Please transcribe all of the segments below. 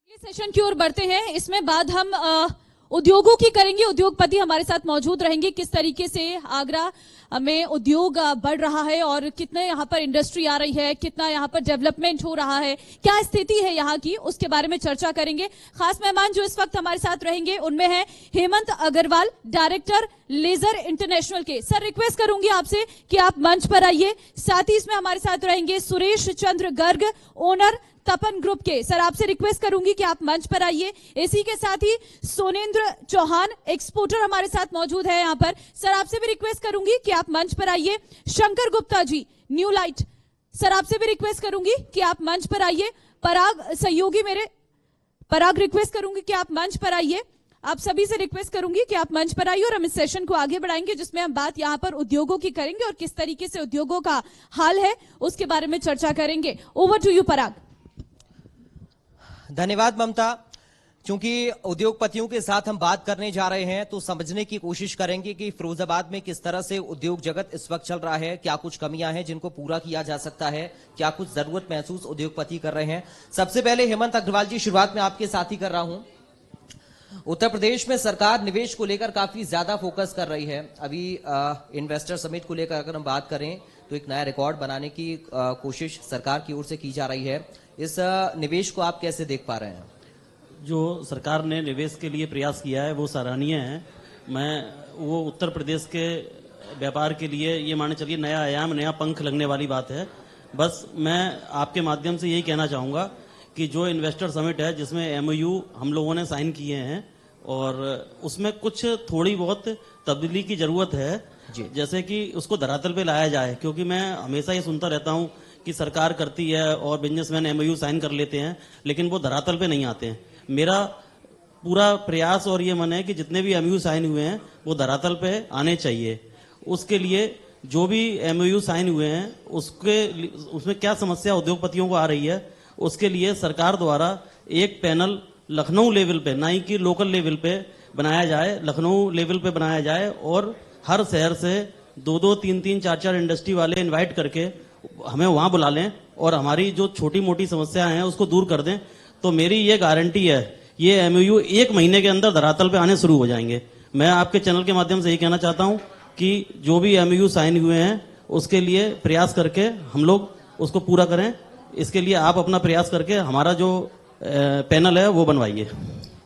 अगले सेशन की ओर बढ़ते हैं। इसमें बात हम उद्योगों की करेंगे। उद्योगपति हमारे साथ मौजूद रहेंगे। किस तरीके से आगरा में उद्योग बढ़ रहा है और कितने यहाँ पर इंडस्ट्री आ रही है, कितना यहाँ पर डेवलपमेंट हो रहा है, क्या स्थिति है यहाँ की, उसके बारे में चर्चा करेंगे। खास मेहमान जो इस वक्त हमारे साथ रहेंगे उनमें है Hemant Agarwal, director Leisure International के। सर, रिक्वेस्ट करूंगी आपसे कि आप मंच पर आइए। साथ ही इसमें हमारे साथ रहेंगे सुरेश चंद्र गर्ग, ओनर तपन ग्रुप के। सर, आपसे रिक्वेस्ट करूंगी कि आप मंच पर आइए। इसी के साथ ही सोनेंद्र चौहान, एक्सपोर्टर हमारे साथ मौजूद है यहाँ पर। सर, आपसे भी रिक्वेस्ट करूंगी कि आप मंच पर आइए। Shankar Gupta ji, new light, sir आपसे भी रिक्वेस्ट करूंगी कि आप मंच पर आइए। पराग सहयोगी मेरे, पराग, रिक्वेस्ट करूंगी कि आप मंच पर आइए। आप सभी से रिक्वेस्ट करूंगी कि आप मंच पर आइए और हम इस सेशन को आगे बढ़ाएंगे जिसमें हम बात यहां पर उद्योगों की करेंगे और किस तरीके से उद्योगों का हाल है उसके बारे में चर्चा करेंगे। ओवर टू यू पराग। धन्यवाद ममता। क्योंकि उद्योगपतियों के साथ हम बात करने जा रहे हैं तो समझने की कोशिश करेंगे कि फिरोजाबाद में किस तरह से उद्योग जगत इस वक्त चल रहा है, क्या कुछ कमियां हैं जिनको पूरा किया जा सकता है, क्या कुछ जरूरत महसूस उद्योगपति कर रहे हैं। सबसे पहले हेमंत अग्रवाल जी, शुरुआत में आपके साथ ही कर रहा हूं। उत्तर प्रदेश में सरकार निवेश को लेकर काफी ज्यादा फोकस कर रही है। अभी इन्वेस्टर समिट को लेकर अगर हम बात करें तो एक नया रिकॉर्ड बनाने की कोशिश सरकार की ओर से की जा रही है। इस निवेश को आप कैसे देख पा रहे हैं? जो सरकार ने निवेश के लिए प्रयास किया है वो सराहनीय है। वो उत्तर प्रदेश के व्यापार के लिए ये माने चलिए नया आयाम, नया पंख लगने वाली बात है। बस मैं आपके माध्यम से यही कहना चाहूँगा कि जो इन्वेस्टर समिट है जिसमें MOU हम लोगों ने साइन किए हैं और उसमें कुछ थोड़ी बहुत तब्दीली की जरूरत है, जैसे कि उसको धरातल पे लाया जाए। क्योंकि मैं हमेशा ये सुनता रहता हूँ कि सरकार करती है और बिजनेसमैन MOU साइन कर लेते हैं लेकिन वो धरातल पे नहीं आते हैं। मेरा पूरा प्रयास और ये मन है कि जितने भी MOU साइन हुए हैं वो धरातल पे आने चाहिए। उसके लिए जो भी MOU साइन हुए हैं उसमें क्या समस्या उद्योगपतियों को आ रही है, उसके लिए सरकार द्वारा एक पैनल लखनऊ लेवल पे, ना ही कि लोकल लेवल पे बनाया जाए, लखनऊ लेवल पे बनाया जाए और हर शहर से 2-2, 3-3, 4-4 इंडस्ट्री वाले इनवाइट करके हमें वहां बुला लें और हमारी जो छोटी मोटी समस्याएं हैं उसको दूर कर दें। तो मेरी ये गारंटी है, ये MOU 1 महीने के अंदर धरातल पे आने शुरू हो जाएंगे। मैं आपके चैनल के माध्यम से यही कहना चाहता हूं कि जो भी MOU साइन हुए हैं उसके लिए प्रयास करके हम लोग उसको पूरा करें। इसके लिए आप अपना प्रयास करके हमारा जो पैनल है वो बनवाइए।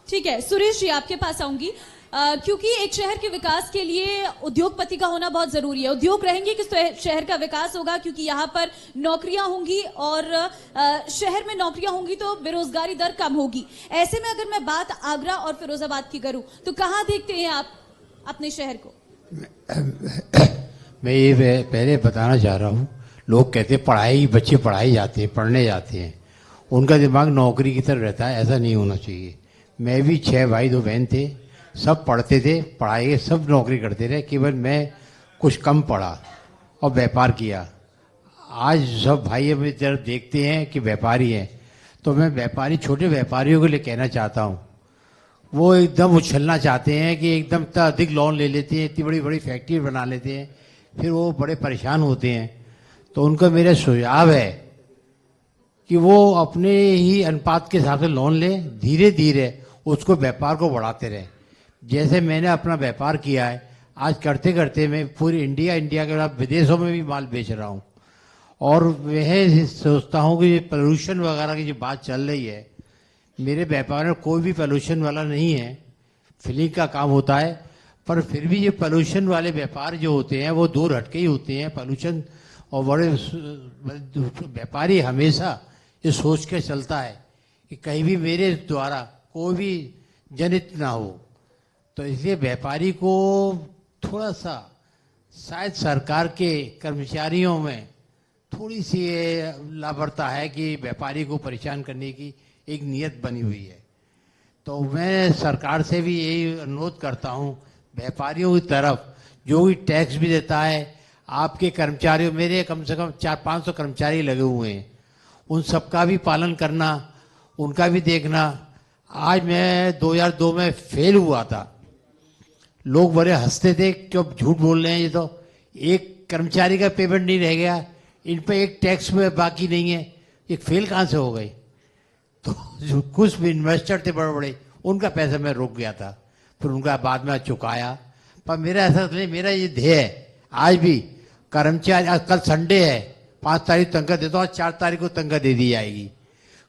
ठीक है सुरेश जी, आपके पास आऊंगी। क्योंकि एक शहर के विकास के लिए उद्योगपति का होना बहुत जरूरी है। उद्योग रहेंगे कि शहर का विकास होगा, क्योंकि यहाँ पर नौकरियां होंगी और शहर में नौकरियां होंगी तो बेरोजगारी दर कम होगी। ऐसे में अगर मैं बात आगरा और फिरोजाबाद की करूं तो कहाँ देखते हैं आप अपने शहर को? मैं ये पहले बताना चाह रहा हूँ, लोग कहते हैं पढ़ाई, बच्चे पढ़ाई जाते हैं, पढ़ने जाते हैं, उनका दिमाग नौकरी की तरफ रहता है। ऐसा नहीं होना चाहिए। मैं भी 6 भाई 2 बहन थे, सब पढ़ते थे, पढ़ाई के सब नौकरी करते रहे, केवल मैं कुछ कम पढ़ा और व्यापार किया। आज सब भाई अपनी तरफ देखते हैं कि व्यापारी हैं, तो मैं व्यापारी, छोटे व्यापारियों के लिए कहना चाहता हूँ, वो एकदम उछलना चाहते हैं कि एकदम इतना अधिक लोन ले लेते हैं, इतनी बड़ी बड़ी फैक्ट्री बना लेते हैं, फिर वो बड़े परेशान होते हैं। तो उनका मेरा सुझाव है कि वो अपने ही अनुपात के हिसाब से लोन लें, धीरे धीरे उसको व्यापार को बढ़ाते रहें। जैसे मैंने अपना व्यापार किया है, आज करते करते मैं पूरी इंडिया के बाद विदेशों में भी माल बेच रहा हूँ। और वह सोचता हूँ कि पोल्यूशन वगैरह की जो बात चल रही है, मेरे व्यापार में कोई भी पोल्यूशन वाला नहीं है, फिलिंग का काम होता है। पर फिर भी ये पोल्यूशन वाले व्यापार जो होते हैं वो दूर हटके ही होते हैं पोल्यूशन। और बड़े व्यापारी हमेशा ये सोच के चलता है कि कहीं भी मेरे द्वारा कोई भी जनित ना हो। तो इसलिए व्यापारी को थोड़ा सा शायद सरकार के कर्मचारियों में थोड़ी सी लापरवाही है कि व्यापारी को परेशान करने की एक नियत बनी हुई है। तो मैं सरकार से भी यही अनुरोध करता हूँ, व्यापारियों की तरफ जो भी टैक्स भी देता है, आपके कर्मचारियों, मेरे कम से कम 400-500 कर्मचारी लगे हुए हैं, उन सबका भी पालन करना, उनका भी देखना। आज मैं 2002 में फेल हुआ था, लोग बड़े हंसते थे, क्यों झूठ बोल रहे हैं, ये तो एक कर्मचारी का पेमेंट नहीं रह गया, इन पे एक टैक्स में बाकी नहीं है, एक फेल कहाँ से हो गई। तो जो कुछ भी इन्वेस्टर थे बड़े बड़े, उनका पैसा मैं रोक गया था, फिर उनका बाद में चुकाया। पर मेरा ऐसा नहीं, मेरा ये ध्येय है आज भी, कर्मचारी, आज कल संडे है, 5 तारीख तनख्वाह देता हूँ, 4 तारीख को तनख्वाह दे दी जाएगी,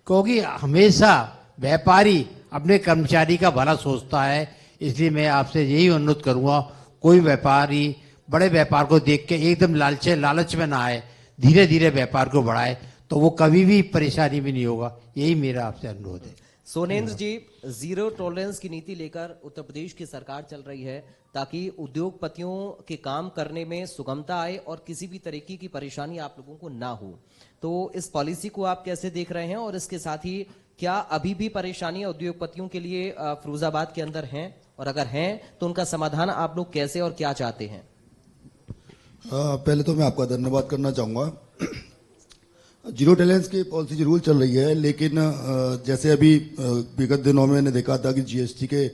क्योंकि हमेशा व्यापारी अपने कर्मचारी का भला सोचता है। इसलिए मैं आपसे यही अनुरोध करूंगा, कोई व्यापारी बड़े व्यापार को देख के एकदम लालच में ना आए, धीरे धीरे व्यापार को बढ़ाए, तो वो कभी भी परेशानी भी नहीं होगा। यही मेरा आपसे अनुरोध है। सोनेंद्र जी, जीरो टॉलरेंस की नीति लेकर उत्तर प्रदेश की सरकार चल रही है ताकि उद्योगपतियों के काम करने में सुगमता आए और किसी भी तरीके की परेशानी आप लोगों को ना हो। तो इस पॉलिसी को आप कैसे देख रहे हैं, और इसके साथ ही क्या अभी भी परेशानियां उद्योगपतियों के लिए फिरोजाबाद के अंदर हैं, और अगर हैं तो उनका समाधान आप लोग कैसे और क्या चाहते हैं? पहले तो मैं आपका धन्यवाद करना चाहूँगा। जीरो टॉलरेंस की पॉलिसी जरूर चल रही है, लेकिन जैसे अभी विगत दिनों में मैंने देखा था कि जीएसटी के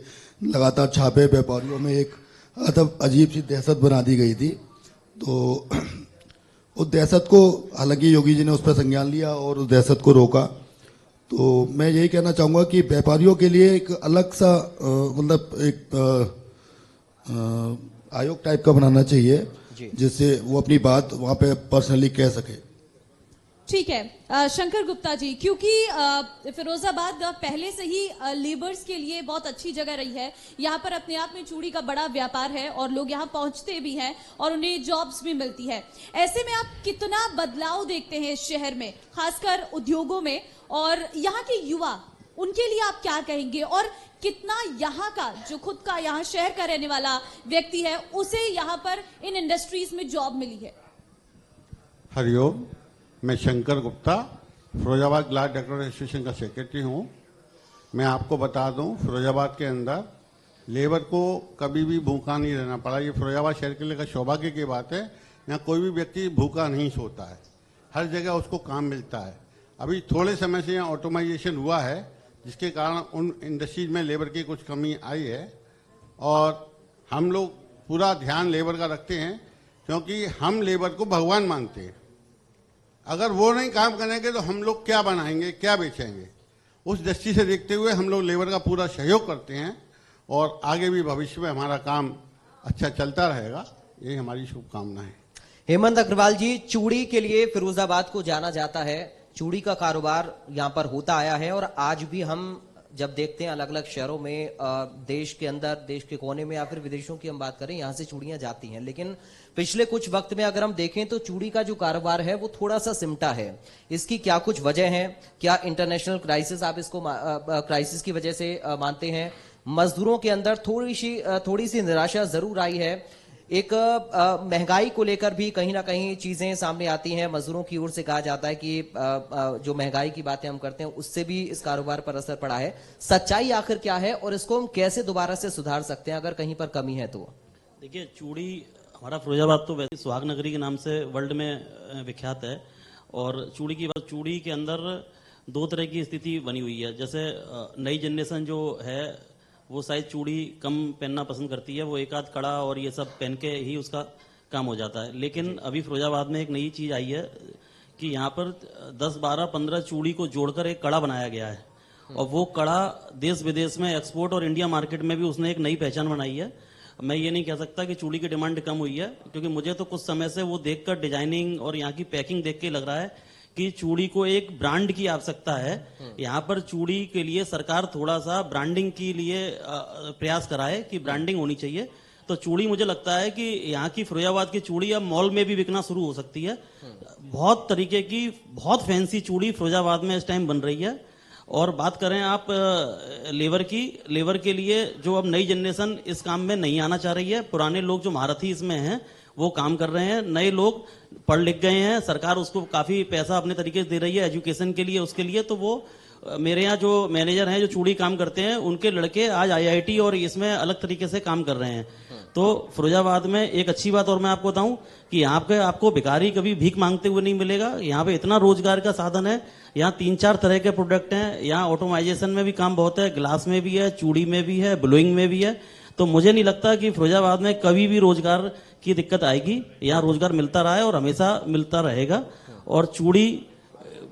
लगातार छापे व्यापारियों में एक अजीब सी दहशत बना दी गई थी। तो उस दहशत को, हालांकि योगी जी ने उस पर संज्ञान लिया और उस दहशत को रोका। तो मैं यही कहना चाहूँगा कि व्यापारियों के लिए एक अलग सा मतलब एक आयोग टाइप का बनाना चाहिए, जिससे वो अपनी बात वहाँ पे पर्सनली कह सके। ठीक है शंकर गुप्ता जी, क्योंकि फिरोजाबाद पहले से ही लेबर्स के लिए बहुत अच्छी जगह रही है, यहाँ पर अपने आप में चूड़ी का बड़ा व्यापार है और लोग यहाँ पहुंचते भी हैं और उन्हें जॉब्स भी मिलती है। ऐसे में आप कितना बदलाव देखते हैं इस शहर में, खासकर उद्योगों में, और यहाँ के युवा, उनके लिए आप क्या कहेंगे, और कितना यहाँ का जो खुद का यहाँ शहर का रहने वाला व्यक्ति है उसे यहाँ पर इन इंडस्ट्रीज में जॉब मिली है? हरिओम, मैं Shankar Gupta, Firozabad glass decorator association का सेक्रेटरी हूँ। मैं आपको बता दूँ, फिरोजाबाद के अंदर लेबर को कभी भी भूखा नहीं रहना पड़ा। ये फिरोजाबाद शहर के लिए सौभाग्य की बात है। यहाँ कोई भी व्यक्ति भूखा नहीं सोता है, हर जगह उसको काम मिलता है। अभी थोड़े समय से यहाँ ऑटोमाइजेशन हुआ है, जिसके कारण उन इंडस्ट्रीज में लेबर की कुछ कमी आई है, और हम लोग पूरा ध्यान लेबर का रखते हैं, क्योंकि हम लेबर को भगवान मानते हैं। अगर वो नहीं काम करेंगे तो हम लोग क्या बनाएंगे, क्या बेचेंगे? उस दृष्टि से देखते हुए हम लोग लेबर का पूरा सहयोग करते हैं, और आगे भी भविष्य में हमारा काम अच्छा चलता रहेगा, यही हमारी शुभकामना है। हेमंत अग्रवाल जी, चूड़ी के लिए फिरोजाबाद को जाना जाता है, चूड़ी का कारोबार यहाँ पर होता आया है, और आज भी हम जब देखते हैं अलग अलग शहरों में, देश के अंदर, देश के कोने में, या फिर विदेशों की हम बात करें, यहाँ से चूड़ियां जाती हैं। लेकिन पिछले कुछ वक्त में अगर हम देखें तो चूड़ी का जो कारोबार है वो थोड़ा सा सिमटा है। इसकी क्या कुछ वजह है? क्या इंटरनेशनल क्राइसिस, आप इसको क्राइसिस की वजह से मानते हैं? मजदूरों के अंदर थोड़ी सी निराशा जरूर आई है। एक महंगाई को लेकर भी कहीं ना कहीं चीजें सामने आती हैं। मजदूरों की ओर से कहा जाता है कि जो महंगाई की बातें हम करते हैं उससे भी इस कारोबार पर असर पड़ा है। सच्चाई आखिर क्या है, और इसको हम कैसे दोबारा से सुधार सकते हैं अगर कहीं पर कमी है तो? देखिए, चूड़ी, हमारा फिरोजाबाद तो वैसे सुहाग नगरी के नाम से वर्ल्ड में विख्यात है, और चूड़ी की बात, चूड़ी के अंदर 2 तरह की स्थिति बनी हुई है। जैसे नई जनरेशन जो है वो शायद चूड़ी कम पहनना पसंद करती है, वो एक आध कड़ा और ये सब पहन के ही उसका काम हो जाता है। लेकिन अभी फिरोजाबाद में एक नई चीज आई है कि यहाँ पर 10, 12, 15 चूड़ी को जोड़कर एक कड़ा बनाया गया है, और वो कड़ा देश विदेश में एक्सपोर्ट और इंडिया मार्केट में भी उसने एक नई पहचान बनाई है। मैं ये नहीं कह सकता कि चूड़ी की डिमांड कम हुई है, क्योंकि मुझे तो कुछ समय से वो देखकर डिजाइनिंग और यहाँ की पैकिंग देख के लग रहा है कि चूड़ी को एक ब्रांड की आवश्यकता है। यहाँ पर चूड़ी के लिए सरकार थोड़ा सा ब्रांडिंग के लिए प्रयास कराए कि ब्रांडिंग होनी चाहिए। तो चूड़ी, मुझे लगता है कि यहाँ की फिरोजाबाद की चूड़ी अब मॉल में भी बिकना शुरू हो सकती है। बहुत तरीके की, बहुत फैंसी चूड़ी फिरोजाबाद में इस टाइम बन रही है। और बात करें आप लेबर की, लेबर के लिए जो अब नई जनरेशन इस काम में नहीं आना चाह रही है, पुराने लोग जो महारथी इसमें हैं वो काम कर रहे हैं, नए लोग पढ़ लिख गए हैं, सरकार उसको काफी पैसा अपने तरीके से दे रही है एजुकेशन के लिए, उसके लिए। तो वो मेरे यहाँ जो मैनेजर हैं जो चूड़ी काम करते हैं, उनके लड़के आज IIT और इसमें अलग तरीके से काम कर रहे हैं। तो फिरोजाबाद में एक अच्छी बात और मैं आपको बताऊं कि यहाँ पे आपको भिखारी कभी भीख मांगते हुए नहीं मिलेगा। यहाँ पे इतना रोजगार का साधन है, यहाँ 3-4 तरह के प्रोडक्ट हैं, यहाँ ऑटोमाइजेशन में भी काम बहुत है, ग्लास में भी है, चूड़ी में भी है, ब्लोइंग में भी है। तो मुझे नहीं लगता कि फिरोजाबाद में कभी भी रोजगार की दिक्कत आएगी। यहाँ रोजगार मिलता रहा है और हमेशा मिलता रहेगा। और चूड़ी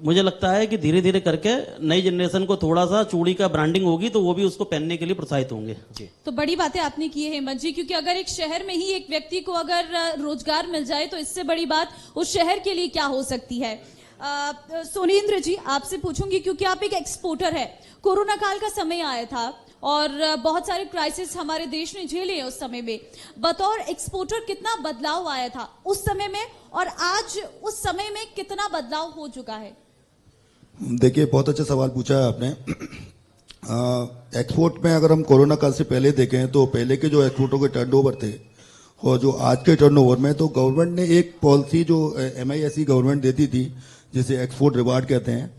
मुझे लगता है कि धीरे धीरे करके नई जनरेशन को थोड़ा सा चूड़ी का ब्रांडिंग होगी तो वो भी उसको पहनने के लिए प्रोत्साहित होंगे। जी। तो बड़ी बातें आपने की है हेमंत जी, क्योंकि अगर एक शहर में ही एक व्यक्ति को अगर रोजगार मिल जाए तो इससे बड़ी बात उस शहर के लिए क्या हो सकती है। सोनेंद्र जी आपसे पूछूंगी, क्योंकि आप एक एक्सपोर्टर है, कोरोना काल का समय आया था और बहुत सारे क्राइसिस हमारे देश ने झेले उस समय में, बतौर एक्सपोर्टर कितना बदलाव आया था उस समय में और आज उस समय में कितना बदलाव हो चुका है? देखिए, बहुत अच्छा सवाल पूछा है आपने। एक्सपोर्ट में अगर हम कोरोना काल से पहले देखें तो पहले के जो एक्सपोर्टों के टर्नओवर थे और जो आज के टर्नओवर में, तो गवर्नमेंट ने एक पॉलिसी जो MISE गवर्नमेंट देती थी, जिसे एक्सपोर्ट रिवार्ड कहते हैं,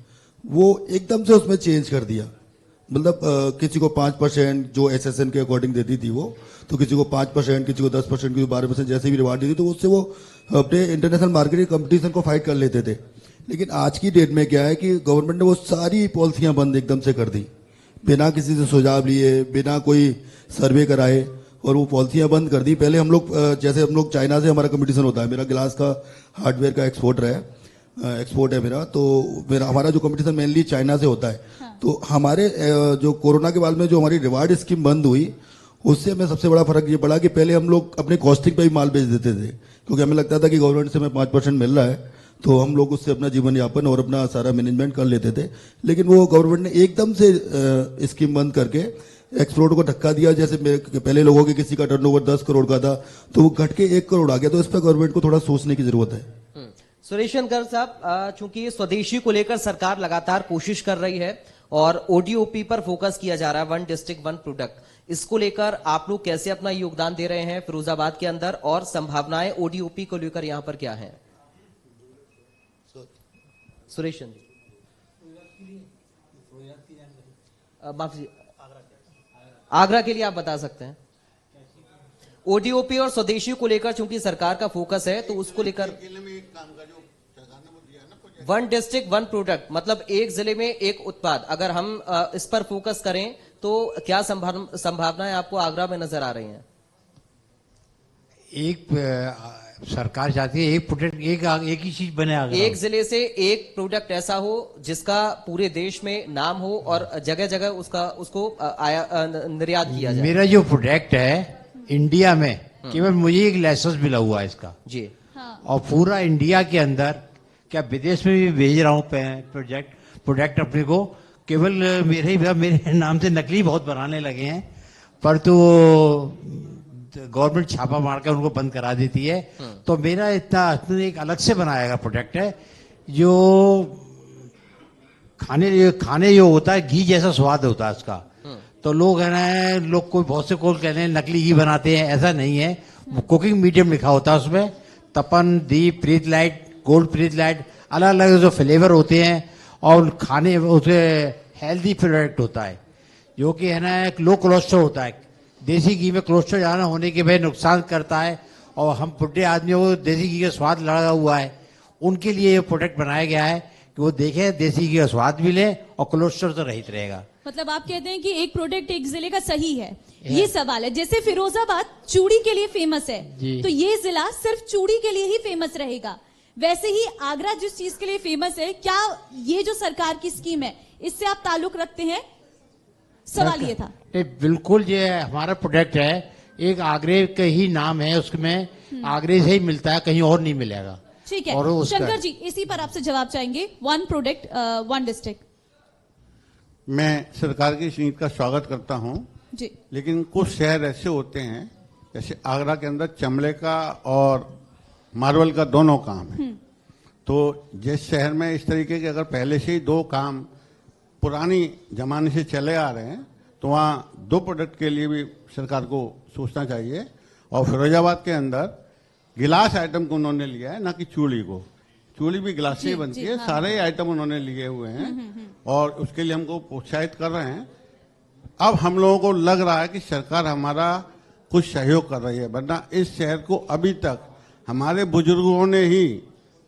वो एकदम से उसमें चेंज कर दिया। मतलब किसी को 5% जो SSN के अकॉर्डिंग देती थी वो, तो किसी को 5%, किसी को 10%, किसी को 12% जैसे भी रिवार्ड देती, तो उससे वो अपने इंटरनेशनल मार्केट कंपटीशन को फाइट कर लेते थे। लेकिन आज की डेट में क्या है कि गवर्नमेंट ने वो सारी पॉलिसियां बंद एकदम से कर दी, बिना किसी से सुझाव लिए, बिना कोई सर्वे कराए, और वो पॉलिसियां बंद कर दी। पहले हम लोग जैसे हम लोग चाइना से हमारा कंपटीशन होता है, मेरा गिलास का हार्डवेयर का एक्सपोर्ट है मेरा, तो हमारा जो कंपटीशन मेनली चाइना से होता है। हाँ। तो हमारे जो कोरोना के बाद में जो हमारी रिवार्ड स्कीम बंद हुई, उससे हमें सबसे बड़ा फर्क ये पड़ा कि पहले हम लोग अपने कॉस्टिंग पे ही माल बेच देते थे, क्योंकि हमें लगता था कि गवर्नमेंट से हमें 5% मिल रहा है, तो हम लोग उससे अपना जीवन यापन और अपना सारा मैनेजमेंट कर लेते थे। लेकिन वो गवर्नमेंट ने एकदम से स्कीम बंद करके एक्सपोर्ट को धक्का दिया। जैसे पहले लोगों के किसी का टर्नओवर 10 करोड़ का था, तो वो घट के 1 करोड़ आ गया। तो इस पर गवर्नमेंट को थोड़ा सोचने की जरूरत है। सुरेश शंकर साहब, चूंकि स्वदेशी को लेकर सरकार लगातार कोशिश कर रही है और ODOP पर फोकस किया जा रहा है, 1 डिस्ट्रिक्ट 1 प्रोडक्ट, इसको लेकर आप लोग कैसे अपना योगदान दे रहे हैं फिरोजाबाद के अंदर, और संभावनाएं ODOP को लेकर यहां पर क्या है? सुरेश चंद्र, माफी, आगरा के लिए आप बता सकते हैं। ODOP और स्वदेशी को लेकर चूंकि सरकार का फोकस है, तो उसको लेकर 1 डिस्ट्रिक्ट 1 प्रोडक्ट, मतलब एक जिले में एक उत्पाद, अगर हम इस पर फोकस करें तो क्या संभावनाएं आपको आगरा में नजर आ रही हैं? सरकार चाहती है एक प्रोडक्ट एक ही चीज बने आगरा। एक जिले से एक प्रोडक्ट ऐसा हो जिसका पूरे देश में नाम हो और जगह जगह उसको निर्यात किया जाए। मेरा जो प्रोडक्ट है इंडिया में केवल मुझे एक लाइसेंस मिला हुआ है इसका जी। हाँ। और पूरा इंडिया के अंदर, क्या विदेश में भी भेज रहा हूँ प्रोडक्ट अपने को, केवल मेरे नाम से नकली बहुत बनाने लगे हैं, पर तो गवर्नमेंट छापा मार कर उनको बंद करा देती है। तो मेरा इतना एक अलग से बनाया प्रोडक्ट है जो खाने जो होता है, घी जैसा स्वाद होता है उसका। तो लोग है ना, लोग कोई बहुत से कोल कहते हैं नकली घी बनाते हैं, ऐसा नहीं है। कुकिंग मीडियम लिखा होता है उसमें, तपन, दीप, प्रीत लाइट, गोल्ड प्रीत लाइट, अलग अलग जो फ्लेवर होते हैं, और खाने उसे हेल्दी प्रोडक्ट होता है, जो कि है ना एक लो कोलेस्ट्रॉल होता है। देसी घी में कोलेस्ट्रॉल ज्यादा होने के वजह नुकसान करता है, और हम बुढ़े आदमियों को देसी घी का स्वाद लगा हुआ है, उनके लिए ये प्रोडक्ट बनाया गया है कि वो देखें देसी घी का स्वाद भी ले और कोलेस्ट्रॉल तो रहित रहेगा। मतलब आप कहते हैं कि एक प्रोडक्ट एक जिले का सही है, ये सवाल है। जैसे फिरोजाबाद चूड़ी के लिए फेमस है, तो ये जिला सिर्फ चूड़ी के लिए ही फेमस रहेगा, वैसे ही आगरा जिस चीज के लिए फेमस है, क्या ये जो सरकार की स्कीम है इससे आप ताल्लुक रखते हैं? सवाल ये था। बिल्कुल, ये हमारा प्रोडक्ट है, एक आगरे का ही नाम है, उसमें आगरे से ही मिलता है, कहीं और नहीं मिलेगा। ठीक है शंकर जी, इसी पर आपसे जवाब चाहेंगे। 1 प्रोडक्ट 1 डिस्ट्रिक्ट। मैं सरकार की इस नीति का स्वागत करता हूं जी, लेकिन कुछ शहर ऐसे होते हैं, जैसे आगरा के अंदर चमड़े का और मार्बल का दोनों काम है। तो जिस शहर में इस तरीके के अगर पहले से ही 2 काम पुरानी जमाने से चले आ रहे हैं, तो वहाँ 2 प्रोडक्ट के लिए भी सरकार को सोचना चाहिए। और फिरोजाबाद के अंदर गिलास आइटम को उन्होंने लिया है, ना कि चूड़ी को। चूड़ी भी गिलास से ही बनती है। हाँ, सारे आइटम उन्होंने लिए हुए हैं और उसके लिए हमको प्रोत्साहित कर रहे हैं। अब हम लोगों को लग रहा है कि सरकार हमारा कुछ सहयोग कर रही है, वरना इस शहर को अभी तक हमारे बुजुर्गों ने ही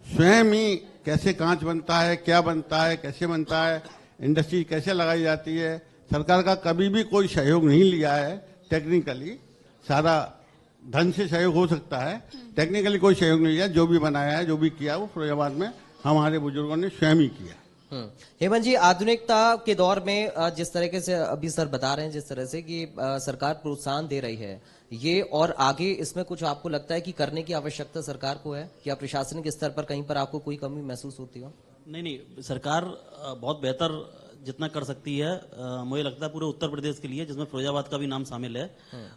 स्वयं ही कैसे कांच बनता है, क्या बनता है, कैसे बनता है, इंडस्ट्री कैसे लगाई जाती है, सरकार का कभी भी कोई सहयोग नहीं लिया है। टेक्निकली सारा धन से सहयोग हो सकता है, टेक्निकली कोई सहयोग नहीं लिया। जो भी बनाया है, जो भी किया, वो फिरोजाबाद में हमारे बुजुर्गों ने स्वयं ही किया। हेमंत जी, आधुनिकता के दौर में जिस तरीके से अभी सर बता रहे हैं, जिस तरह से कि सरकार प्रोत्साहन दे रही है, ये और आगे इसमें कुछ आपको लगता है कि करने की आवश्यकता सरकार को है, या प्रशासनिक स्तर पर कहीं पर आपको कोई कमी महसूस होती हो? नहीं, सरकार बहुत बेहतर जितना कर सकती है, मुझे लगता है पूरे उत्तर प्रदेश के लिए, जिसमें फिरोजाबाद का भी नाम शामिल है,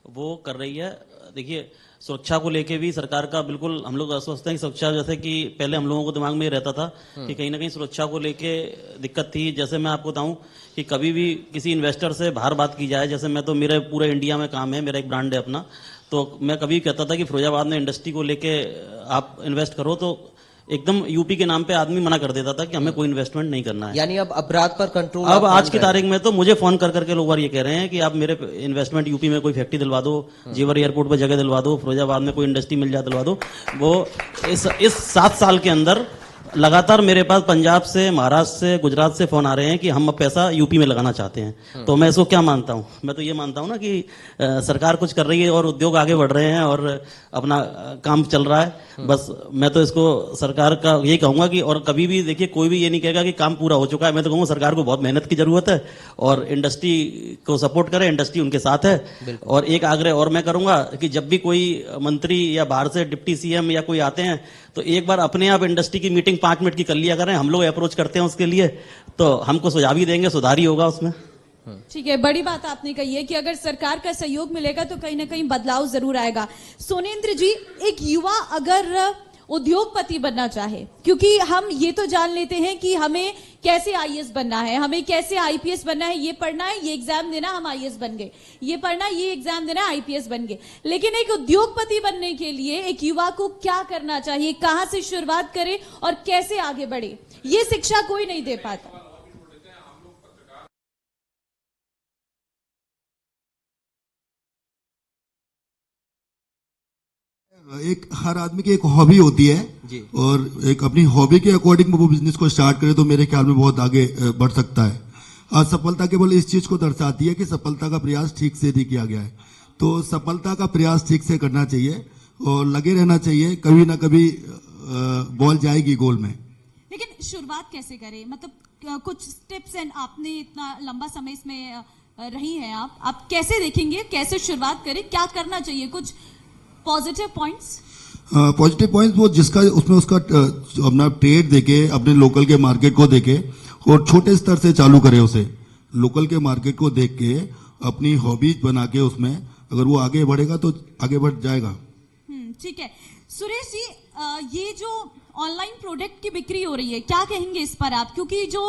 वो कर रही है। देखिए, सुरक्षा को लेके भी सरकार का बिल्कुल हम लोग सोचते हैं कि सुरक्षा, जैसे कि पहले हम लोगों को दिमाग में ये रहता था कि कहीं ना कहीं सुरक्षा को लेके दिक्कत थी। जैसे मैं आपको बताऊं कि कभी भी किसी इन्वेस्टर से बाहर बात की जाए, जैसे मैं तो मेरे पूरे इंडिया में काम है, मेरा एक ब्रांड है अपना, तो मैं कभी कहता था कि फिरोजाबाद में इंडस्ट्री को लेके आप इन्वेस्ट करो, तो एकदम यूपी के नाम पे आदमी मना कर देता था कि हमें कोई इन्वेस्टमेंट नहीं करना है। यानी अब अपराध पर कंट्रोल, अब आज की तारीख में तो मुझे फोन कर करके लोग बार ये कह रहे हैं कि आप मेरे इन्वेस्टमेंट यूपी में कोई फैक्ट्री दिलवा दो, जेवर एयरपोर्ट पर जगह दिलवा दो, फिरोजाबाद में कोई इंडस्ट्री मिल जाए दिलवा दो। वो इस 7 साल के अंदर लगातार मेरे पास पंजाब से, महाराष्ट्र से, गुजरात से फोन आ रहे हैं कि हम अब पैसा यूपी में लगाना चाहते हैं। तो मैं इसको क्या मानता हूं? मैं तो ये मानता हूं ना कि सरकार कुछ कर रही है और उद्योग आगे बढ़ रहे हैं और अपना काम चल रहा है। बस मैं तो इसको सरकार का यही कहूंगा कि, और कभी भी देखिए कोई भी ये नहीं कहेगा कि काम पूरा हो चुका है। मैं तो कहूंगा सरकार को बहुत मेहनत की जरूरत है और इंडस्ट्री को सपोर्ट करें, इंडस्ट्री उनके साथ है। और एक आग्रह और मैं करूंगा कि जब भी कोई मंत्री या बाहर से डिप्टी सीएम या कोई आते हैं, तो एक बार अपने आप इंडस्ट्री की मीटिंग 5 मिनट की कर लिया करें। हम लोग अप्रोच करते हैं उसके लिए, तो हमको सुझाव ही देंगे, सुधार ही होगा उसमें। ठीक है, बड़ी बात आपने कही है कि अगर सरकार का सहयोग मिलेगा तो कहीं ना कहीं बदलाव जरूर आएगा। सोनेंद्र जी, एक युवा अगर उद्योगपति बनना चाहे, क्योंकि हम ये तो जान लेते हैं कि हमें कैसे आईएएस बनना है, हमें कैसे आईपीएस बनना है, ये पढ़ना है, ये एग्जाम देना, हम आईएएस बन गए, ये पढ़ना, ये एग्जाम देना, आईपीएस बन गए। लेकिन एक उद्योगपति बनने के लिए एक युवा को क्या करना चाहिए, कहां से शुरुआत करे और कैसे आगे बढ़े, ये शिक्षा कोई नहीं दे पाता। एक हर आदमी की एक हॉबी होती है जी। और एक अपनी हॉबी के अकॉर्डिंग वो बिजनेस को स्टार्ट करे तो मेरे ख्याल में बहुत आगे बढ़ सकता है। असफलता केवल इस चीज को दर्शाती है कि सफलता का प्रयास ठीक से नहीं किया गया है। तो सफलता का प्रयास ठीक से करना चाहिए और लगे रहना चाहिए, कभी ना कभी बॉल जाएगी गोल में। लेकिन शुरुआत कैसे करें, मतलब कुछ स्टेप्स एंड, आपने इतना लंबा समय इसमें रही हैं आप कैसे देखेंगे, कैसे शुरुआत करें, क्या करना चाहिए, कुछ पॉजिटिव पॉइंट्स? पॉजिटिव पॉइंट्स वो जिसका उसमें उसका अपना ट्रेड देके, अपने लोकल के मार्केट को देके और छोटे स्तर से चालू करे, उसे लोकल के मार्केट को देख के अपनी हॉबीज बना के उसमें अगर वो आगे बढ़ेगा तो आगे बढ़ जाएगा। ठीक है। सुरेश जी, ये जो ऑनलाइन प्रोडक्ट की बिक्री हो रही है, क्या कहेंगे इस पर आप? क्योंकि जो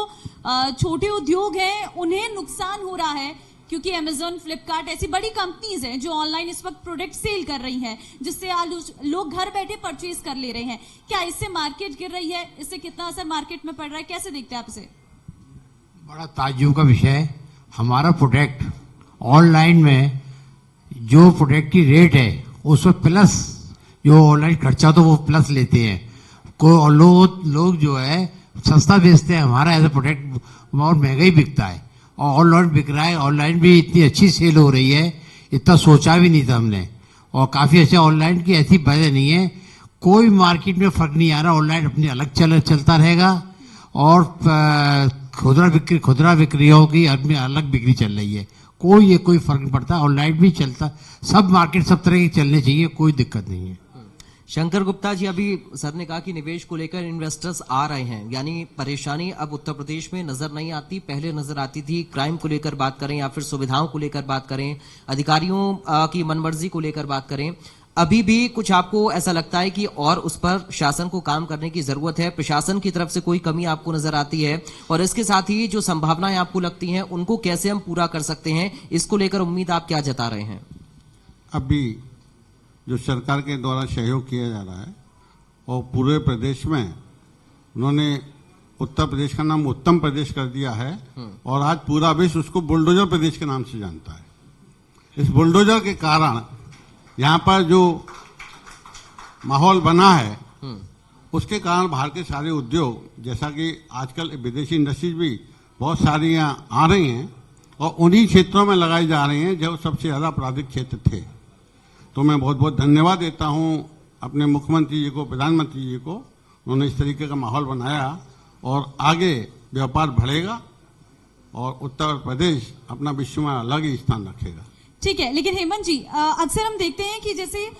छोटे उद्योग हैं उन्हें नुकसान हो रहा है, क्योंकि अमेजॉन, फ्लिपकार्ट ऐसी बड़ी कंपनीज हैं जो ऑनलाइन इस वक्त प्रोडक्ट सेल कर रही हैं, जिससे लोग घर बैठे परचेज कर ले रहे हैं। क्या इससे मार्केट गिर रही है? इससे कितना असर मार्केट में पड़ रहा है? कैसे देखते हैं आप इसे? बड़ा ताज्जुब का विषय है। हमारा प्रोडक्ट ऑनलाइन में जो प्रोडक्ट की रेट है उस पर प्लस जो ऑनलाइन खर्चा तो वो प्लस लेते हैं। कोई लोग जो है सस्ता बेचते हैं, हमारा ऐसा प्रोडक्ट बहुत महंगा ही बिकता है और ऑनलाइन बिक रहा है। ऑनलाइन भी इतनी अच्छी सेल हो रही है, इतना सोचा भी नहीं था हमने। और काफ़ी अच्छे ऑनलाइन की ऐसी वजह नहीं है, कोई मार्केट में फर्क नहीं आ रहा। ऑनलाइन अपनी अलग चलता रहेगा और खुदरा विक्रियों की अपनी अलग बिक्री चल रही है। कोई फर्क नहीं पड़ता, ऑनलाइन भी चलता, सब मार्केट सब तरह की चलने चाहिए, कोई दिक्कत नहीं है। शंकर गुप्ता जी, अभी सर ने कहा कि निवेश को लेकर इन्वेस्टर्स आ रहे हैं, यानी परेशानी अब उत्तर प्रदेश में नजर नहीं आती, पहले नजर आती थी। क्राइम को लेकर बात करें या फिर सुविधाओं को लेकर बात करें, अधिकारियों की मनमर्जी को लेकर बात करें, अभी भी कुछ आपको ऐसा लगता है कि और उस पर शासन को काम करने की जरूरत है? प्रशासन की तरफ से कोई कमी आपको नजर आती है? और इसके साथ ही जो संभावनाएं आपको लगती हैं उनको कैसे हम पूरा कर सकते हैं, इसको लेकर उम्मीद आप क्या जता रहे हैं? अभी जो सरकार के द्वारा सहयोग किया जा रहा है और पूरे प्रदेश में उन्होंने उत्तर प्रदेश का नाम उत्तम प्रदेश कर दिया है और आज पूरा विश्व उसको बुलडोजर प्रदेश के नाम से जानता है। इस बुलडोजर के कारण यहाँ पर जो माहौल बना है उसके कारण बाहर के सारे उद्योग, जैसा कि आजकल विदेशी इंडस्ट्रीज भी बहुत सारी यहाँ आ रही हैं और उन्हीं क्षेत्रों में लगाई जा रही हैं जो सबसे ज़्यादा आपराधिक क्षेत्र थे। तो मैं बहुत बहुत धन्यवाद देता हूं अपने मुख्यमंत्री जी को, प्रधानमंत्री जी को, उन्होंने इस तरीके का माहौल बनाया और आगे व्यापार बढ़ेगा और उत्तर प्रदेश अपना विश्व में अलग ही स्थान रखेगा। ठीक है, लेकिन हेमंत जी, अक्सर हम देखते हैं कि जैसे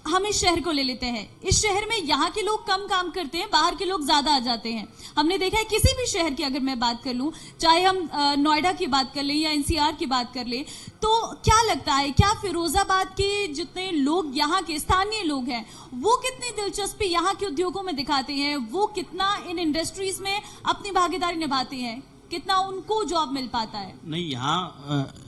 हम इस शहर को ले लेते हैं, इस शहर में यहाँ के लोग कम काम करते हैं, बाहर के लोग ज्यादा आ जाते हैं। हमने देखा है किसी भी शहर की अगर मैं बात कर लूं, चाहे हम नोएडा की बात कर लें या एनसीआर की बात कर लें, तो क्या लगता है, क्या फिरोजाबाद के जितने लोग यहाँ के स्थानीय लोग हैं वो कितनी दिलचस्पी यहाँ के उद्योगों में दिखाते हैं, वो कितना इन इंडस्ट्रीज में अपनी भागीदारी निभाते हैं, कितना उनको जॉब मिल पाता है? नहीं, यहाँ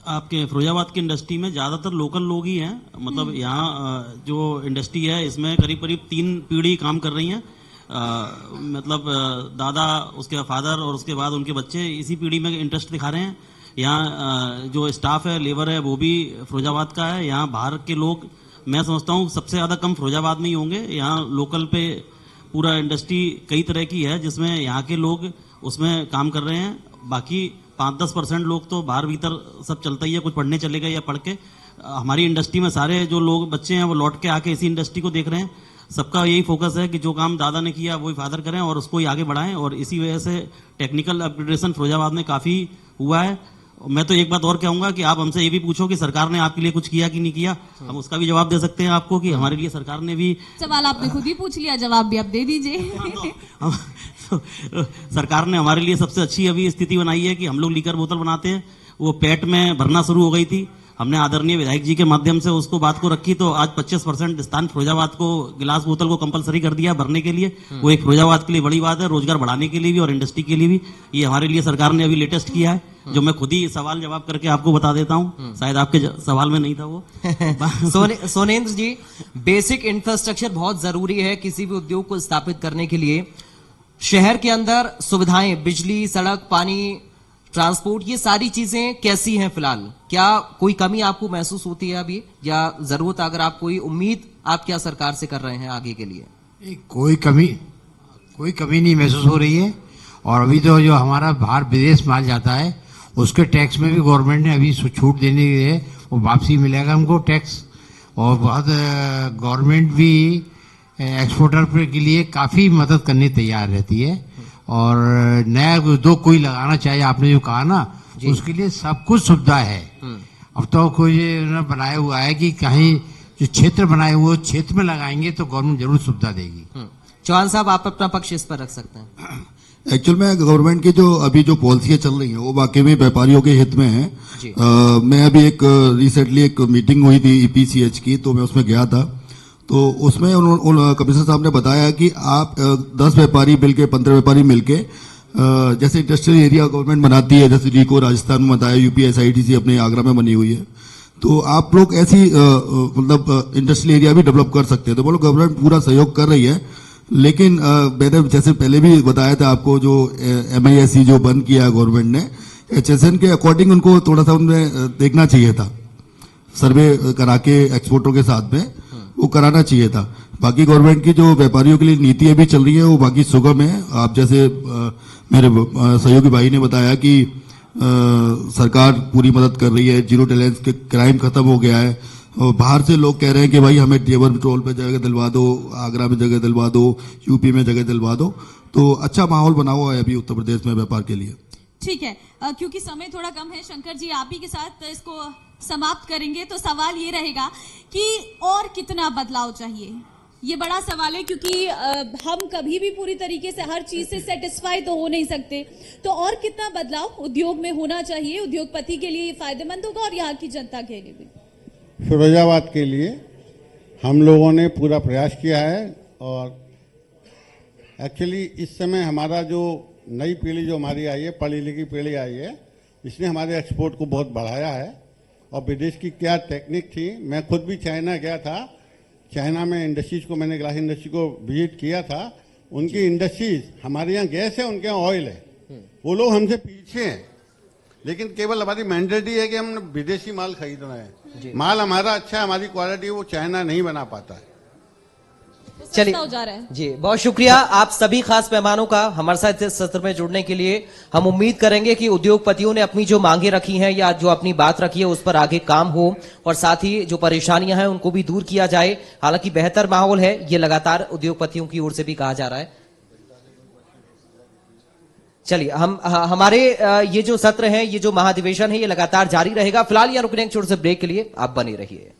आपके फिरोजाबाद की इंडस्ट्री में ज्यादातर लोकल लोग ही हैं। मतलब यहाँ जो इंडस्ट्री है इसमें करीब करीब 3 पीढ़ी काम कर रही हैं। मतलब दादा, उसके फादर और उसके बाद उनके बच्चे इसी पीढ़ी में इंटरेस्ट दिखा रहे हैं। यहाँ जो स्टाफ है, लेबर है, वो भी फिरोजाबाद का है। यहाँ बाहर के लोग मैं समझता हूँ सबसे ज्यादा कम फिरोजाबाद में ही होंगे। यहाँ लोकल पे पूरा इंडस्ट्री कई तरह की है जिसमें यहाँ के लोग उसमें काम कर रहे हैं। बाकी 5-10% लोग तो बाहर भीतर सब चलता ही है, कुछ पढ़ने चले गए या पढ़ के। हमारी इंडस्ट्री में सारे जो लोग बच्चे हैं वो लौट के आके इसी इंडस्ट्री को देख रहे हैं। सबका यही फोकस है कि जो काम दादा ने किया वही फादर करें और उसको ही आगे बढ़ाएं, और इसी वजह से टेक्निकल अपग्रेडेशन फिरोजाबाद में काफी हुआ है। मैं तो एक बात और कहूंगा कि आप हमसे ये भी पूछो कि सरकार ने आपके लिए कुछ किया कि नहीं किया, हम उसका भी जवाब दे सकते हैं आपको कि हमारे लिए सरकार ने भी। सवाल आपने खुद ही पूछ लिया, जवाब भी आप दे दीजिए। सरकार ने हमारे लिए सबसे अच्छी अभी स्थिति बनाई है कि हम लोग लीकर बोतल बनाते हैं, वो पेट में भरना शुरू हो गई थी। हमने आदरणीय विधायक जी के माध्यम से उसको बात को रखी, तो आज 25% स्थान फिरोजाबाद को गिलास बोतल को कंपलसरी कर दिया भरने के लिए। वो एक फिरोजाबाद के लिए बड़ी बात है, रोजगार बढ़ाने के लिए भी और इंडस्ट्री के लिए भी। ये हमारे लिए सरकार ने अभी लेटेस्ट किया है, जो मैं खुद ही सवाल जवाब करके आपको बता देता हूँ। शायद आपके सवाल में नहीं था वो। सोनेंद्र जी, बेसिक इंफ्रास्ट्रक्चर बहुत जरूरी है किसी भी उद्योग को स्थापित करने के लिए। शहर के अंदर सुविधाएं, बिजली, सड़क, पानी, ट्रांसपोर्ट, ये सारी चीजें कैसी हैं फिलहाल? क्या कोई कमी आपको महसूस होती है अभी, या जरूरत, अगर आप कोई उम्मीद आप क्या सरकार से कर रहे हैं आगे के लिए? कोई कमी नहीं महसूस हो रही है। और अभी तो जो हमारा बाहर विदेश माल जाता है उसके टैक्स में भी गवर्नमेंट ने अभी छूट देने के लिए वो वापसी मिलेगा हमको टैक्स। और बहुत गवर्नमेंट भी एक्सपोर्टर के लिए काफी मदद करने तैयार रहती है। और नया उद्योग कोई लगाना चाहिए, आपने जो कहा ना, उसके लिए सब कुछ सुविधा है। अब तो कोई बनाया हुआ है कि कहीं जो क्षेत्र बनाए हुए क्षेत्र में लगाएंगे तो गवर्नमेंट जरूर सुविधा देगी। चौहान साहब, आप अपना पक्ष इस पर रख सकते हैं। एक्चुअल में गवर्नमेंट की जो अभी जो पॉलिसियां चल रही हैं वो वाकई में व्यापारियों के हित में है। मैं अभी एक रिसेंटली एक मीटिंग हुई थी ईपीसीएच की, तो मैं उसमें गया था। तो उसमें कमिश्नर साहब ने बताया कि आप 10 व्यापारी मिलके, 15 व्यापारी मिलके, जैसे इंडस्ट्रियल एरिया गवर्नमेंट बनाती है, जैसे रीको राजस्थान में बताया, यूपीएसआईटीसी अपने आगरा में बनी हुई है, तो आप लोग ऐसी मतलब इंडस्ट्रियल एरिया भी डेवलप कर सकते हैं। तो बोलो गवर्नमेंट पूरा सहयोग कर रही है। लेकिन मैंने जैसे पहले भी बताया था आपको, जो MISC जो बंद किया गवर्नमेंट ने, HSN के अकॉर्डिंग उनको थोड़ा सा उनमें देखना चाहिए था, सर्वे करा के एक्सपोर्टरों के साथ में वो कराना चाहिए था। बाकी गवर्नमेंट की जो व्यापारियों के लिए नीति अभी चल रही है वो बाकी सुगम है। आप जैसे मेरे सहयोगी भाई ने बताया कि सरकार पूरी मदद कर रही है, जीरो टॉलरेंस के क्राइम खत्म हो गया है। और बाहर से लोग कह रहे हैं कि भाई हमें टेबल टोल पे जगह दिलवा दो, आगरा में जगह दिलवा दो, यूपी में जगह दिलवा दो। तो अच्छा माहौल बना हुआ है अभी उत्तर प्रदेश में व्यापार के लिए। ठीक है, क्योंकि समय थोड़ा कम है, शंकर जी आप ही के साथ इसको समाप्त करेंगे। तो सवाल ये रहेगा कि और कितना बदलाव चाहिए? ये बड़ा सवाल है, क्योंकि हम कभी भी पूरी तरीके से हर चीज से सेटिस्फाई तो हो नहीं सकते। तो और कितना बदलाव उद्योग में होना चाहिए, उद्योगपति के लिए फायदेमंद होगा और यहाँ की जनता के लिए भी? फिरोजाबाद के लिए हम लोगों ने पूरा प्रयास किया है। और एक्चुअली इस समय हमारा जो नई पीढ़ी जो हमारी आई है, पढ़ी लिखी पीढ़ी आई है, इसने हमारे एक्सपोर्ट को बहुत बढ़ाया है। और विदेश की क्या टेक्निक थी, मैं खुद भी चाइना गया था। चाइना में इंडस्ट्रीज को, मैंने ग्लास इंडस्ट्री को विजिट किया था। उनकी इंडस्ट्रीज, हमारे यहाँ गैस है, उनके यहाँ ऑयल है। वो लोग हमसे पीछे हैं, लेकिन केवल हमारी मैंडेटरी है कि हम विदेशी माल खरीदना है। माल हमारा अच्छा है, हमारी क्वालिटी वो चाइना नहीं बना पाता है। चलिए हो जा रहा है। जी, बहुत शुक्रिया आप सभी खास मेहमानों का हमारे साथ इस सत्र में जुड़ने के लिए। हम उम्मीद करेंगे कि उद्योगपतियों ने अपनी जो मांगे रखी हैं या जो अपनी बात रखी है उस पर आगे काम हो, और साथ ही जो परेशानियां हैं उनको भी दूर किया जाए। हालांकि बेहतर माहौल है, ये लगातार उद्योगपतियों की ओर से भी कहा जा रहा है। चलिए हमारे ये जो सत्र है, ये जो महाधिवेशन है, ये लगातार जारी रहेगा। फिलहाल यहाँ रुकने एक छोटे से ब्रेक के लिए आप बने रहिए।